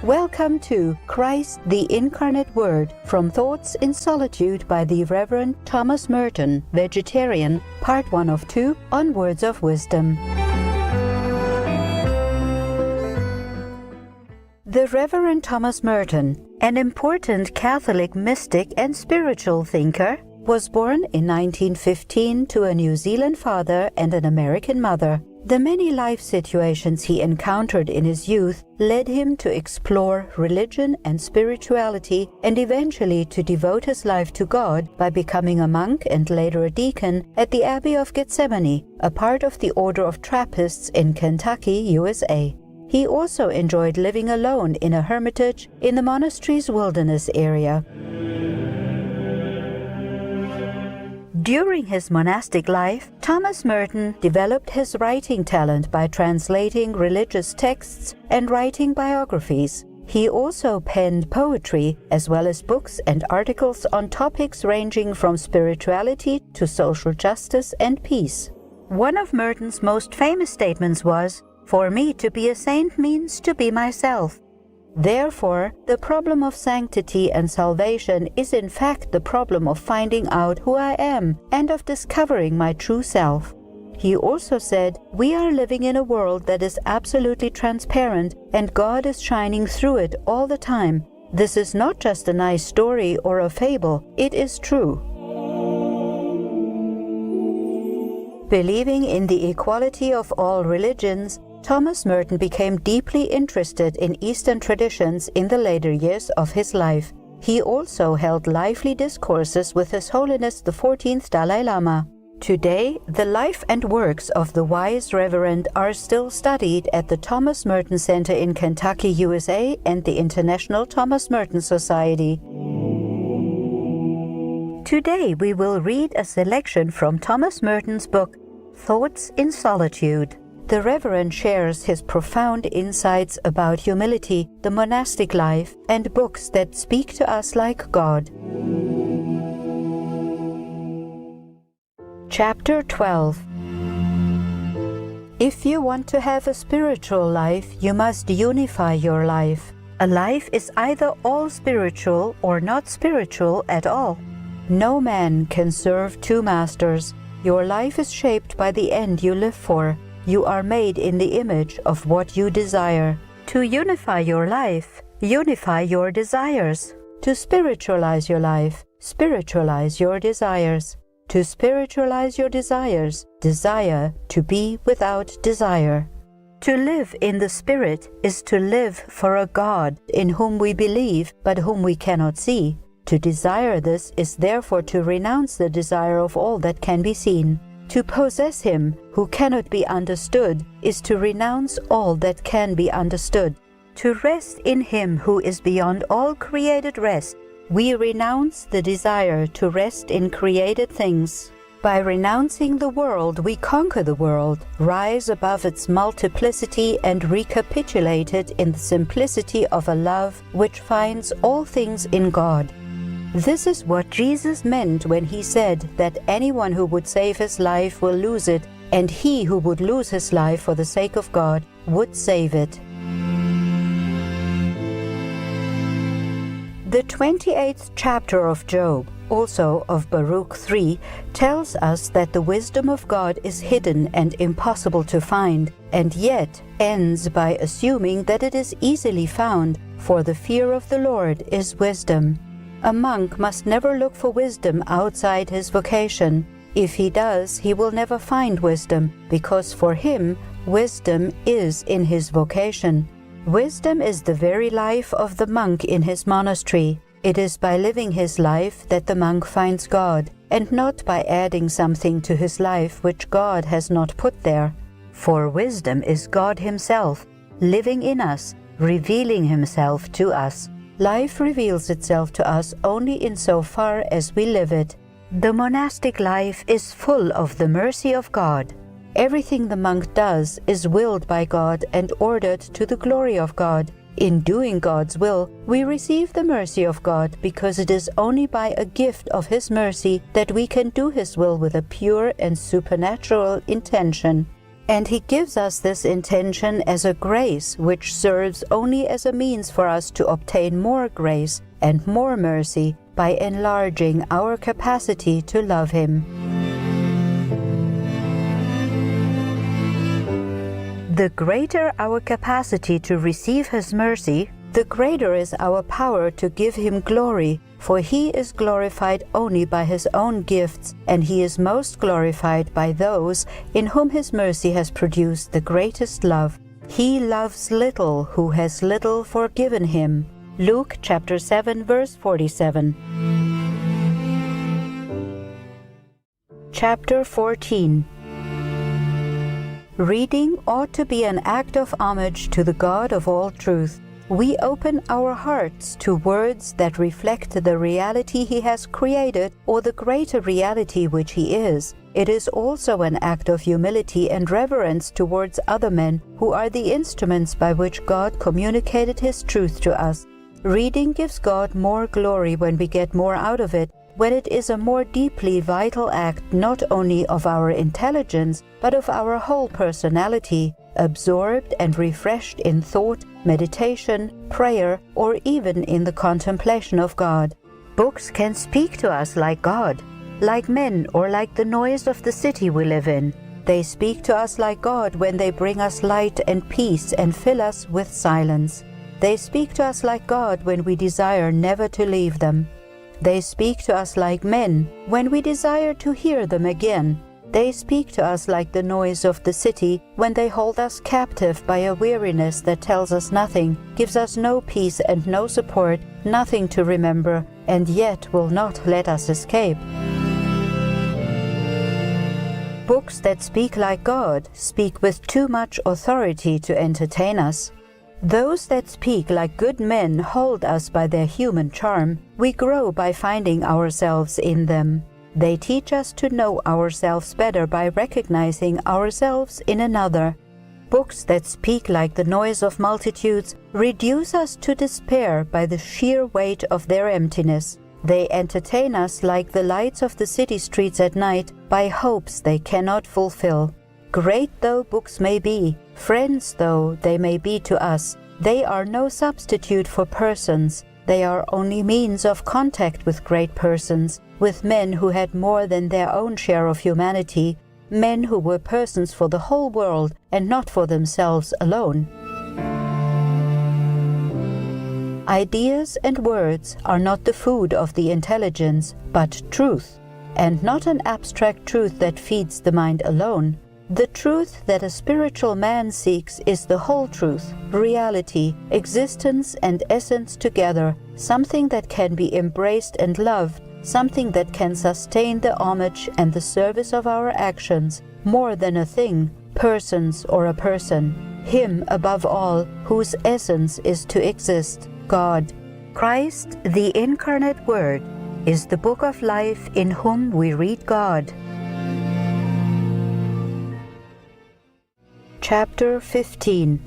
Welcome to Christ the Incarnate Word from Thoughts in Solitude by the Reverend Thomas Merton, Vegetarian, Part 1 of 2 on Words of Wisdom. The Reverend Thomas Merton, an important Catholic mystic and spiritual thinker, was born in 1915 to a New Zealand father and an American mother. The many life situations he encountered in his youth led him to explore religion and spirituality and eventually to devote his life to God by becoming a monk and later a deacon at the Abbey of Gethsemane, a part of the Order of Trappists in Kentucky, USA. He also enjoyed living alone in a hermitage in the monastery's wilderness area. During his monastic life, Thomas Merton developed his writing talent by translating religious texts and writing biographies. He also penned poetry, as well as books and articles on topics ranging from spirituality to social justice and peace. One of Merton's most famous statements was, "For me to be a saint means to be myself." Therefore, the problem of sanctity and salvation is in fact the problem of finding out who I am and of discovering my true self. He also said, "We are living in a world that is absolutely transparent and God is shining through it all the time. This is not just a nice story or a fable, it is true." Believing in the equality of all religions, Thomas Merton became deeply interested in Eastern traditions in the later years of his life. He also held lively discourses with His Holiness the 14th Dalai Lama. Today, the life and works of the wise Reverend are still studied at the Thomas Merton Center in Kentucky, USA, and the International Thomas Merton Society. Today, we will read a selection from Thomas Merton's book, Thoughts in Solitude. The Reverend shares his profound insights about humility, the monastic life, and books that speak to us like God. Chapter 12. If you want to have a spiritual life, you must unify your life. A life is either all spiritual or not spiritual at all. No man can serve two masters. Your life is shaped by the end you live for. You are made in the image of what you desire. To unify your life, unify your desires. To spiritualize your life, spiritualize your desires. To spiritualize your desires, desire to be without desire. To live in the Spirit is to live for a God in whom we believe but whom we cannot see. To desire this is therefore to renounce the desire of all that can be seen. To possess Him who cannot be understood is to renounce all that can be understood. To rest in Him who is beyond all created rest, we renounce the desire to rest in created things. By renouncing the world, we conquer the world, rise above its multiplicity, and recapitulate it in the simplicity of a love which finds all things in God. This is what Jesus meant when He said that anyone who would save his life will lose it, and he who would lose his life for the sake of God would save it. The 28th chapter of Job, also of Baruch 3, tells us that the wisdom of God is hidden and impossible to find, and yet ends by assuming that it is easily found, for the fear of the Lord is wisdom. A monk must never look for wisdom outside his vocation. If he does, he will never find wisdom, because for him, wisdom is in his vocation. Wisdom is the very life of the monk in his monastery. It is by living his life that the monk finds God, and not by adding something to his life which God has not put there. For wisdom is God Himself, living in us, revealing Himself to us. Life reveals itself to us only insofar as we live it. The monastic life is full of the mercy of God. Everything the monk does is willed by God and ordered to the glory of God. In doing God's will, we receive the mercy of God because it is only by a gift of His mercy that we can do His will with a pure and supernatural intention. And He gives us this intention as a grace which serves only as a means for us to obtain more grace and more mercy by enlarging our capacity to love Him. The greater our capacity to receive His mercy, the greater is our power to give Him glory, for He is glorified only by His own gifts, and He is most glorified by those in whom His mercy has produced the greatest love. He loves little who has little forgiven him. Luke chapter 7, verse 47. Chapter 14. Reading ought to be an act of homage to the God of all truth. We open our hearts to words that reflect the reality He has created or the greater reality which He is. It is also an act of humility and reverence towards other men who are the instruments by which God communicated His truth to us. Reading gives God more glory when we get more out of it, when it is a more deeply vital act not only of our intelligence, but of our whole personality, absorbed and refreshed in thought, meditation, prayer, or even in the contemplation of God. Books can speak to us like God, like men, or like the noise of the city we live in. They speak to us like God when they bring us light and peace and fill us with silence. They speak to us like God when we desire never to leave them. They speak to us like men when we desire to hear them again. They speak to us like the noise of the city when they hold us captive by a weariness that tells us nothing, gives us no peace and no support, nothing to remember, and yet will not let us escape. Books that speak like God speak with too much authority to entertain us. Those that speak like good men hold us by their human charm. We grow by finding ourselves in them. They teach us to know ourselves better by recognizing ourselves in another. Books that speak like the noise of multitudes reduce us to despair by the sheer weight of their emptiness. They entertain us like the lights of the city streets at night by hopes they cannot fulfill. Great though books may be, friends though they may be to us, they are no substitute for persons. They are only means of contact with great persons, with men who had more than their own share of humanity, men who were persons for the whole world and not for themselves alone. Ideas and words are not the food of the intelligence, but truth, and not an abstract truth that feeds the mind alone. The truth that a spiritual man seeks is the whole truth, reality, existence and essence together, something that can be embraced and loved, something that can sustain the homage and the service of our actions, more than a thing, persons or a person, Him above all, whose essence is to exist, God. Christ, the incarnate Word, is the book of life in whom we read God. Chapter 15.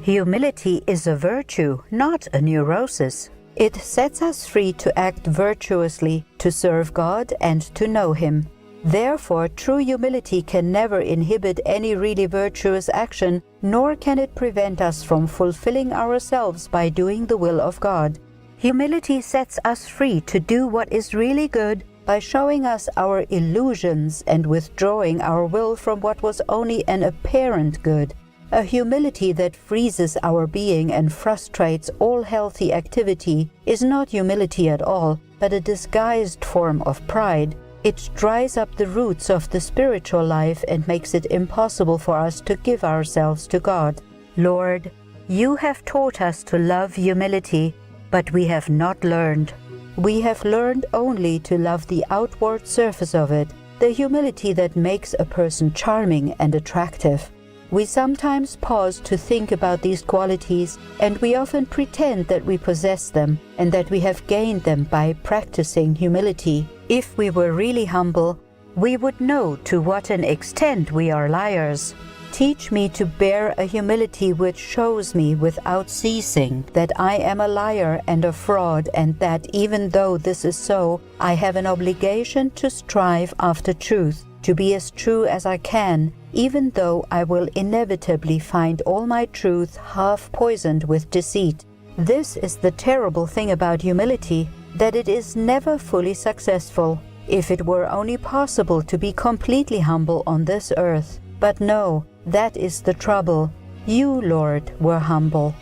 Humility is a virtue, not a neurosis. It sets us free to act virtuously, to serve God and to know Him. Therefore, true humility can never inhibit any really virtuous action, nor can it prevent us from fulfilling ourselves by doing the will of God. Humility sets us free to do what is really good, by showing us our illusions and withdrawing our will from what was only an apparent good. A humility that freezes our being and frustrates all healthy activity is not humility at all, but a disguised form of pride. It dries up the roots of the spiritual life and makes it impossible for us to give ourselves to God. Lord, You have taught us to love humility, but we have not learned. We have learned only to love the outward surface of it, the humility that makes a person charming and attractive. We sometimes pause to think about these qualities, and we often pretend that we possess them and that we have gained them by practicing humility. If we were really humble, we would know to what an extent we are liars. Teach me to bear a humility which shows me without ceasing that I am a liar and a fraud, and that even though this is so, I have an obligation to strive after truth. to be as true as I can, even though I will inevitably find all my truth half poisoned with deceit. This is the terrible thing about humility, that it is never fully successful. If it were only possible to be completely humble on this earth. But no, that is the trouble. You, Lord, were humble.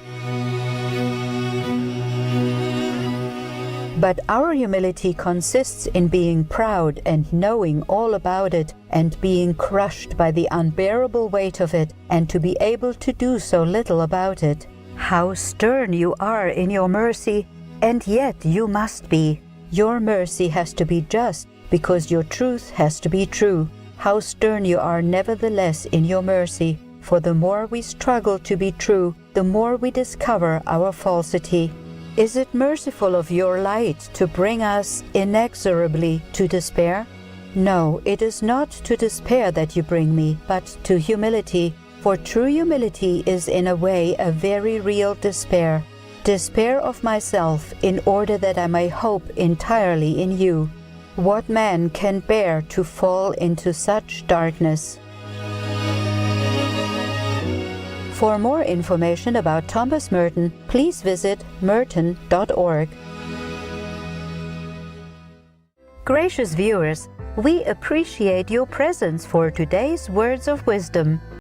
But our humility consists in being proud and knowing all about it and being crushed by the unbearable weight of it and to be able to do so little about it. How stern you are in your mercy, and yet you must be. Your mercy has to be just because your truth has to be true. How stern you are nevertheless in your mercy, for the more we struggle to be true, the more we discover our falsity. Is it merciful of your light to bring us inexorably to despair? No, it is not to despair that you bring me, but to humility, for true humility is in a way a very real despair. Despair of myself in order that I may hope entirely in you. What man can bear to fall into such darkness? For more information about Thomas Merton, please visit merton.org. Gracious viewers, we appreciate your presence for today's Words of Wisdom.